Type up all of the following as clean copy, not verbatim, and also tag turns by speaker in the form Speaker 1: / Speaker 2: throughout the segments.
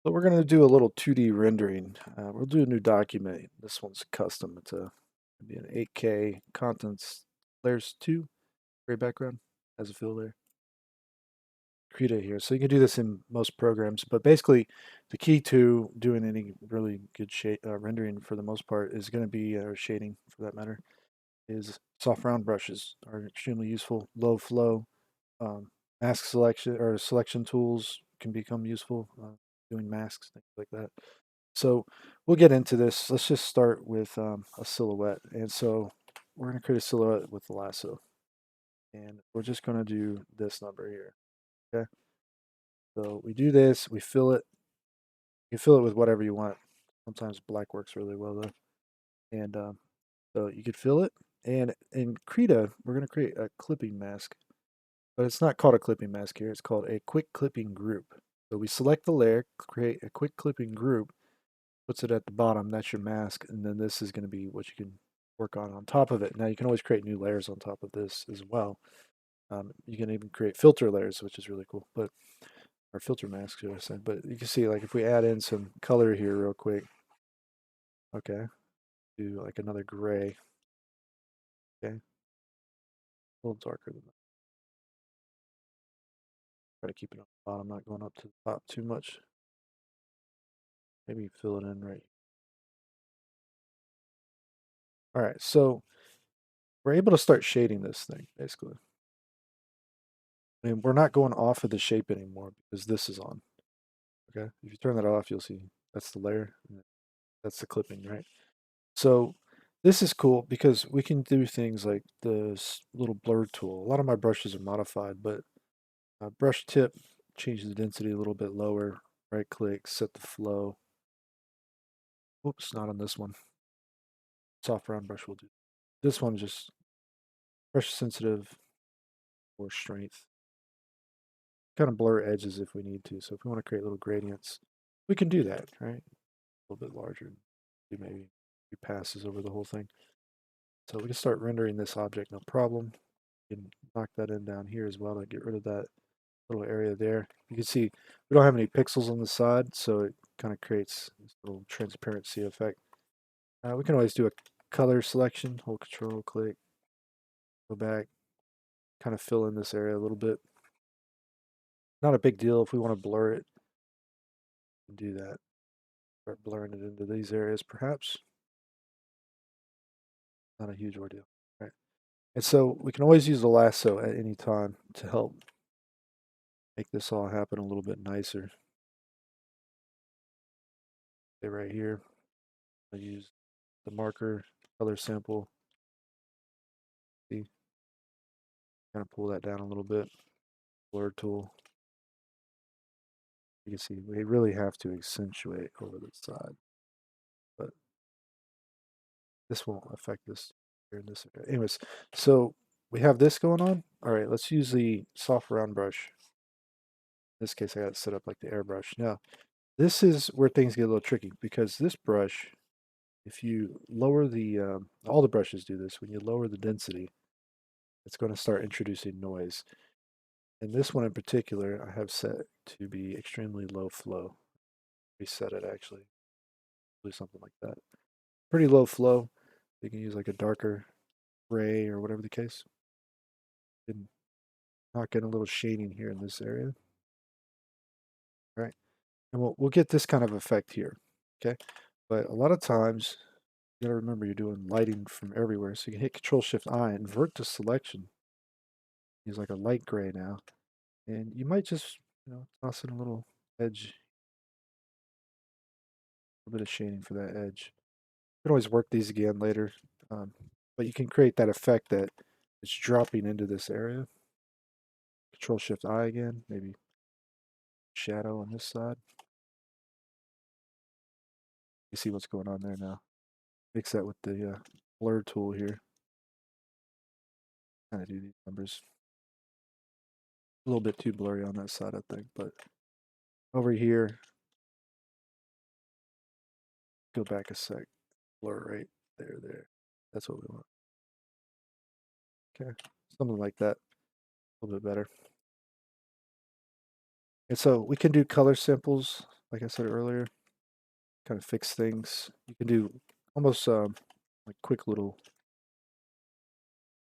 Speaker 1: So we're going to do a little 2D rendering. We'll do a new document. This one's custom. It's it'll be an 8K contents layers 2 gray background has a fill there. Krita here. So you can do this in most programs, but basically the key to doing any really good rendering for the most part is going to be shading for that matter. Is soft round brushes are extremely useful. Low flow, mask selection or selection tools can become useful. Doing masks, things like that. So we'll get into this. Let's just start with a silhouette. And so we're going to create a silhouette with the lasso. And we're just going to do this number here. Okay. So we do this, we fill it. You fill it with whatever you want. Sometimes black works really well though. And so you could fill it. And in Krita, we're going to create a clipping mask. But it's not called a clipping mask here. It's called a quick clipping group. So we select the layer, create a quick clipping group, puts it at the bottom. That's your mask. And then this is going to be what you can work on top of it. Now you can always create new layers on top of this as well. You can even create filter layers, which is really cool. But or filter masks, should I say. But you can see like if we add in some color here real quick. Okay. Do like another gray. Okay. A little darker than that. Try to keep it on the bottom, not going up to the top too much. Maybe fill it in right. All right, so we're able to start shading this thing, basically. And we're not going off of the shape anymore because this is on. Okay, if you turn that off, you'll see that's the layer. That's the clipping, right? So this is cool because we can do things like this little blur tool. A lot of my brushes are modified, but brush tip, change the density a little bit lower. Right click, set the flow. Oops, not on this one. Soft round brush will do. This one just brush sensitive or strength. Kind of blur edges if we need to. So if we want to create little gradients, we can do that, right? A little bit larger. Do maybe a few passes over the whole thing. So we can start rendering this object, no problem. You can knock that in down here as well to get rid of that little area there. You can see we don't have any pixels on the side, so it kind of creates this little transparency effect. We can always do a color selection, hold control, click, go back, kind of fill in this area a little bit. Not a big deal if we want to blur it, do that. Start blurring it into these areas perhaps. Not a huge ordeal. Right. And so we can always use the lasso at any time to help make this all happen a little bit nicer. Okay, right here, I use the marker color sample. See, kind of pull that down a little bit. Blur tool. You can see we really have to accentuate over the side, but this won't affect this here in this area. Anyways, so we have this going on. All right, let's use the soft round brush. In this case, I got it set up like the airbrush. Now, this is where things get a little tricky because this brush, if you lower the, all the brushes do this, when you lower the density, it's going to start introducing noise. And this one in particular, I have set to be extremely low flow. Reset it actually, do something like that. Pretty low flow. You can use like a darker gray or whatever the case. And knock in a little shading here in this area. All right. And we'll get this kind of effect here. Okay. But a lot of times, you gotta remember you're doing lighting from everywhere. So you can hit Control Shift I, invert to selection. Use like a light gray now. And you might just, toss in a little edge, a bit of shading for that edge. You can always work these again later. But you can create that effect that it's dropping into this area. Control Shift I again, maybe shadow on this side. You see what's going on there now. Mix that with the blur tool here. Kind of do these numbers. A little bit too blurry on that side, I think, but over here, go back a sec. Blur right there. That's what we want. Okay, something like that. A little bit better. And so we can do color samples like I said earlier, kind of fix things. You can do almost like quick little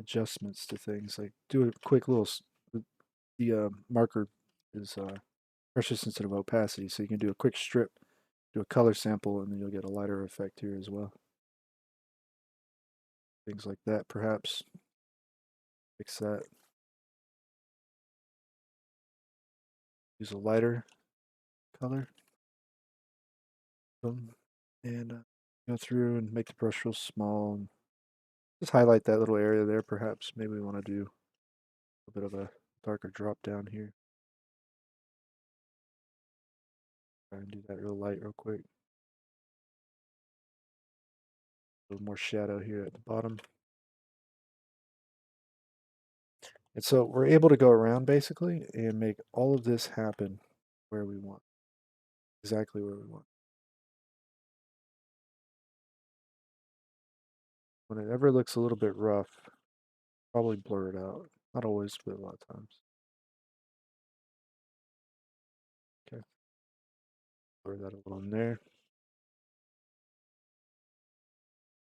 Speaker 1: adjustments to things. Like do a quick little. The marker is pressure sensitive opacity, so you can do a quick strip, do a color sample, and then you'll get a lighter effect here as well. Things like that, perhaps. Fix that. Use a lighter color. Boom. And go through and make the brush real small. And just highlight that little area there, perhaps. Maybe we want to do a bit of a darker drop down here. Try and do that real light real quick. A little more shadow here at the bottom. And so we're able to go around basically and make all of this happen where we want. Exactly where we want. When it ever looks a little bit rough, probably blur it out. Not always, but a lot of times. Okay. Blur that a little in there.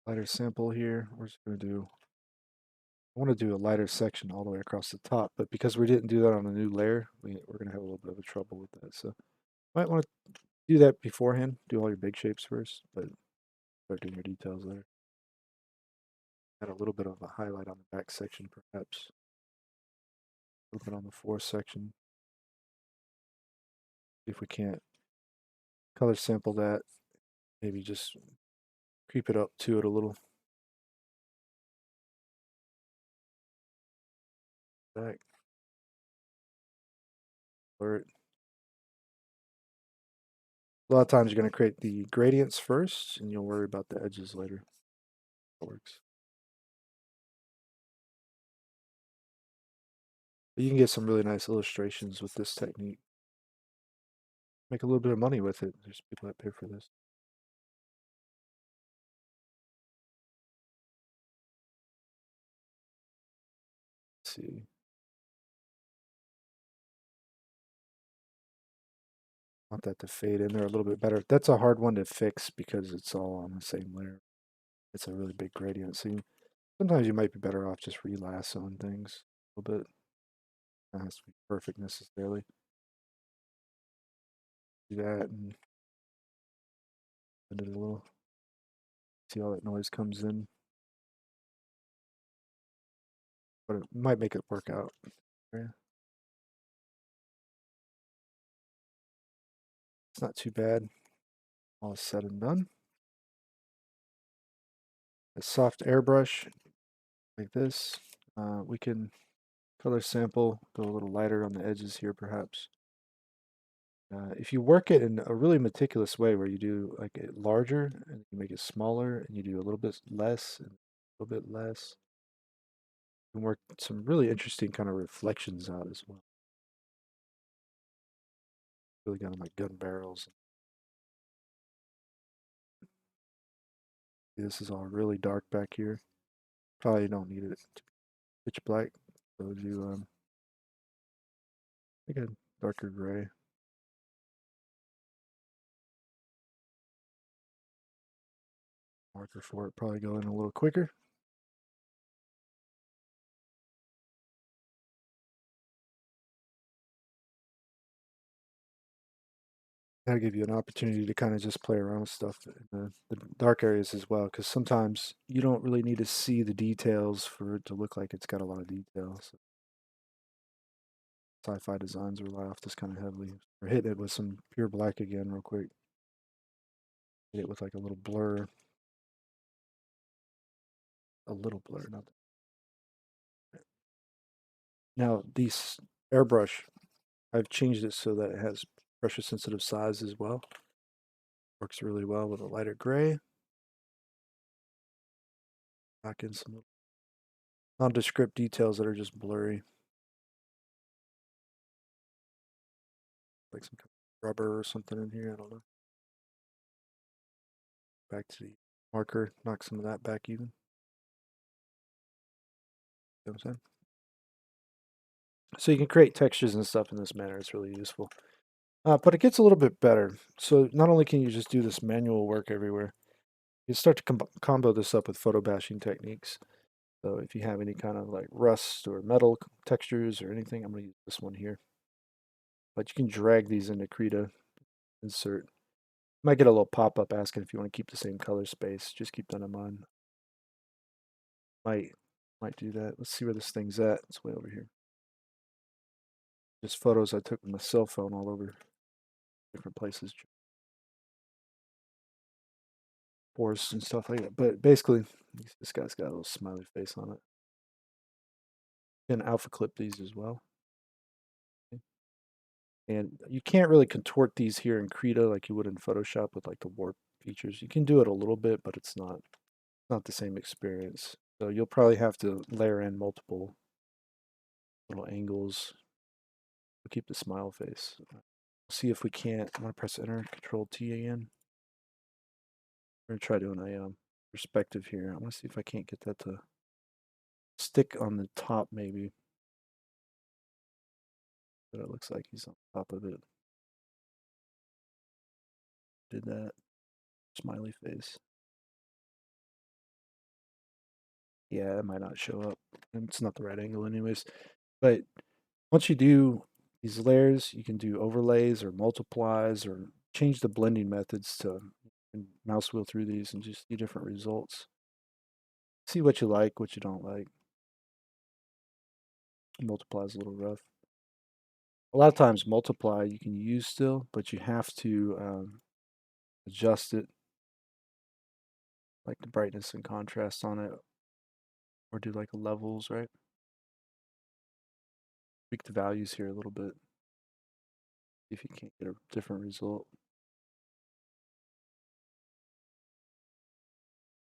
Speaker 1: Lighter sample here. We're just going to do, I want to do a lighter section all the way across the top, but because we didn't do that on a new layer, we're going to have a little bit of a trouble with that. So might want to do that beforehand. Do all your big shapes first, but start doing your details later. Add a little bit of a highlight on the back section, perhaps. A little bit on the fore section. See if we can't color sample that. Maybe just creep it up to it a little. Back. Blur it. A lot of times you're going to create the gradients first, and you'll worry about the edges later. That works. But you can get some really nice illustrations with this technique. Make a little bit of money with it. There's people that pay for this. Let's see. Want that to fade in there a little bit better. That's a hard one to fix because it's all on the same layer. It's a really big gradient. So sometimes you might be better off just relassoing things a little bit. It has to be perfect necessarily. Do that and bend it a little. See how that noise comes in. But it might make it work out. Yeah. It's not too bad. All said and done. A soft airbrush like this. We can color sample, go a little lighter on the edges here perhaps. If you work it in a really meticulous way where you do like it larger and you make it smaller and you do a little bit less and a little bit less, you can work some really interesting kind of reflections out as well. Really got on my gun barrels. This is all really dark back here. Probably don't need it to be pitch black. So do like a darker gray. Marker for it probably go in a little quicker. That'll give you an opportunity to kind of just play around with stuff in the dark areas as well, because sometimes you don't really need to see the details for it to look like it's got a lot of details. Sci-fi designs rely off this kind of heavily. Or hit it with some pure black again real quick. Hit it with like a little blur. A little blur, not that. Now, these airbrush, I've changed it so that it has pressure sensitive size as well. Works really well with a lighter gray. Knock in some nondescript details that are just blurry. Like some kind of rubber or something in here, I don't know. Back to the marker, knock some of that back even. You know what I'm saying? So you can create textures and stuff in this manner. It's really useful. But it gets a little bit better. So not only can you just do this manual work everywhere, you start to combo this up with photo bashing techniques. So if you have any kind of like rust or metal textures or anything, I'm going to use this one here. But you can drag these into Krita, insert. You might get a little pop-up asking if you want to keep the same color space. Just keep that in mind. Might might do that. Let's see where this thing's at. It's way over here. Just photos I took with my cell phone all over different places, forests and stuff like that. But basically, this guy's got a little smiley face on it. You can alpha clip these as well. And you can't really contort these here in Krita like you would in Photoshop with like the warp features. You can do it a little bit, but it's not the same experience. So you'll probably have to layer in multiple little angles to keep the smile face. See if we can't. I'm gonna press Enter, Control T again. We're gonna try doing a perspective here. I want to see if I can't get that to stick on the top, maybe. But it looks like he's on top of it. Did that smiley face? Yeah, it might not show up. And it's not the right angle, anyways. But once you do these layers, you can do overlays or multiplies or change the blending methods to mouse wheel through these and just see different results. See what you like, what you don't like. Multiply is a little rough. A lot of times multiply you can use still, but you have to adjust it, like the brightness and contrast on it, or do like levels, right? Tweak the values here a little bit. See if you can't get a different result.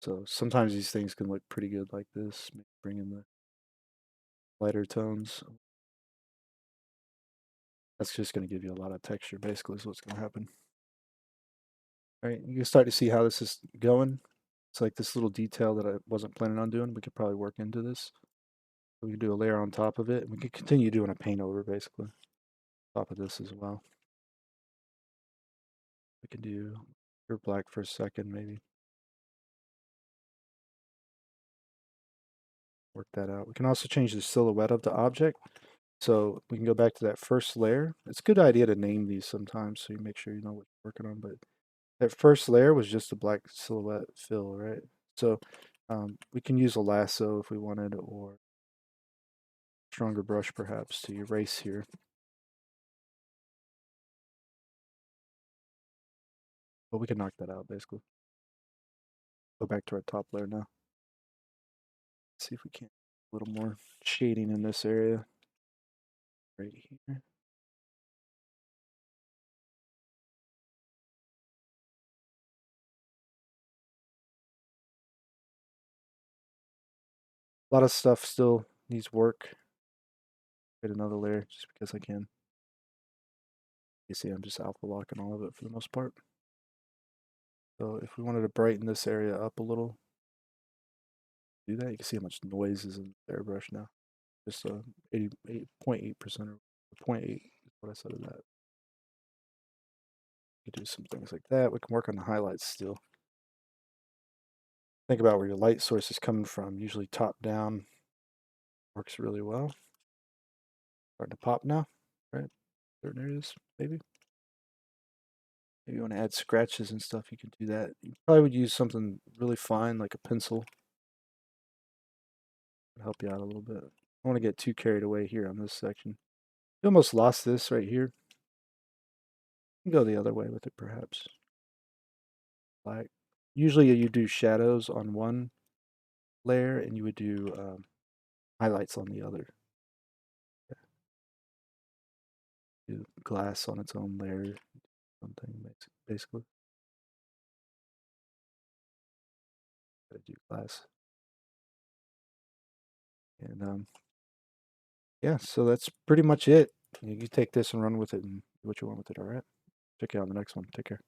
Speaker 1: So sometimes these things can look pretty good like this. Maybe bring in the lighter tones. That's just going to give you a lot of texture, basically, is what's going to happen. All right, you can start to see how this is going. It's like this little detail that I wasn't planning on doing. We could probably work into this. We could do a layer on top of it. And we could continue doing a paint over, basically, top of this as well. We could do pure black for a second, maybe. Work that out. We can also change the silhouette of the object. So we can go back to that first layer. It's a good idea to name these sometimes so you make sure you know what you're working on. But that first layer was just a black silhouette fill, right? So we can use a lasso if we wanted, or stronger brush perhaps to erase here. But we can knock that out basically. Go back to our top layer now. See if we can a little more shading in this area right here. A lot of stuff still needs work. Get another layer just because I can. You see I'm just alpha locking all of it for the most part. So if we wanted to brighten this area up a little, do that. You can see how much noise is in the airbrush now. Just 88.8% or 0.8 is what I said of that. We can do some things like that. We can work on the highlights still. Think about where your light source is coming from. Usually top down works really well. Starting to pop now, right? Certain areas, maybe. Maybe you want to add scratches and stuff, you can do that. You probably would use something really fine, like a pencil. It'll help you out a little bit. I don't want to get too carried away here on this section. You almost lost this right here. You can go the other way with it, perhaps. Like, usually you do shadows on one layer, and you would do highlights on the other. Do glass on its own layer, something basically. Gotta do glass. And yeah, so that's pretty much it. You take this and run with it and do what you want with it, all right? Check you out on the next one. Take care.